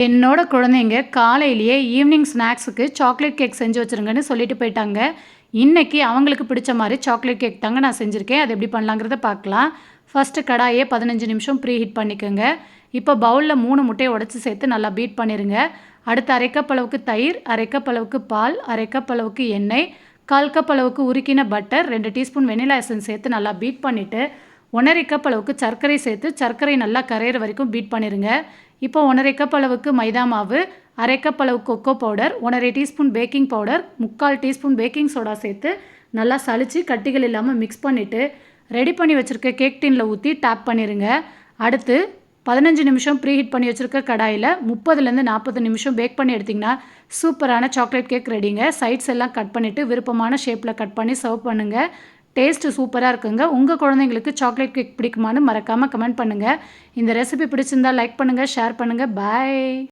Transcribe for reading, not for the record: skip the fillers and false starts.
என்னோட குழந்தைங்க காலையிலேயே ஈவினிங் ஸ்நாக்ஸுக்கு சாக்லேட் கேக் செஞ்சு வச்சுருங்கன்னு சொல்லிட்டு போயிட்டாங்க. இன்னைக்கு அவங்களுக்கு பிடிச்ச மாதிரி சாக்லேட் கேக் தாங்க நான் செஞ்சுருக்கேன். அது எப்படி பண்ணலாங்கிறத பார்க்கலாம். ஃபஸ்ட்டு கடாயே 15 நிமிஷம் ப்ரீ ஹீட் பண்ணிக்கோங்க. இப்போ பவுலில் 3 முட்டையை உடச்சி சேர்த்து நல்லா பீட் பண்ணிடுங்க. அடுத்து 1/2 கப் அளவுக்கு தயிர், 1/2 கப் அளவுக்கு பால், 1/2 கப் அளவுக்கு எண்ணெய், 1/4 கப் அளவுக்கு உருக்கின பட்டர், 2 டீஸ்பூன் வெனிலா எசன்ஸ் சேர்த்து நல்லா பீட் பண்ணிவிட்டு 1/2 கப் அளவுக்கு சர்க்கரை சேர்த்து சர்க்கரை நல்லா கரையிற வரைக்கும் பீட் பண்ணிடுங்க. இப்போ 1/2 கப் அளவுக்கு மைதா மாவு, 1/2 கப் அளவுக்கு cocoa powder, 1/2 teaspoon baking powder, 3/4 teaspoon baking soda சேர்த்து நல்லா சலிச்சு கட்டிகள் இல்லாமல் மிக்ஸ் பண்ணிவிட்டு ரெடி பண்ணி வச்சுருக்க கேக் டின்னில் ஊற்றி டேப் பண்ணிடுங்க. அடுத்து 15 நிமிஷம் ப்ரீ ஹீட் பண்ணி வச்சுருக்க கடாயில் 30லேருந்து 40 நிமிஷம் பேக் பண்ணி எடுத்திங்கன்னா சூப்பரான சாக்லேட் கேக் ரெடிங்க. சைட்ஸ் எல்லாம் கட் பண்ணிவிட்டு விருப்பமான ஷேப்பில் கட் பண்ணி சர்வ் பண்ணுங்கள். டேஸ்ட்டு சூப்பராக இருக்குங்க. உங்கள் குழந்தைங்களுக்கு சாக்லேட் கேக் பிடிக்குமான்னு மறக்காமல் கமெண்ட் பண்ணுங்கள். இந்த ரெசிபி பிடிச்சிருந்தால் லைக் பண்ணுங்கள், ஷேர் பண்ணுங்கள். பாய்.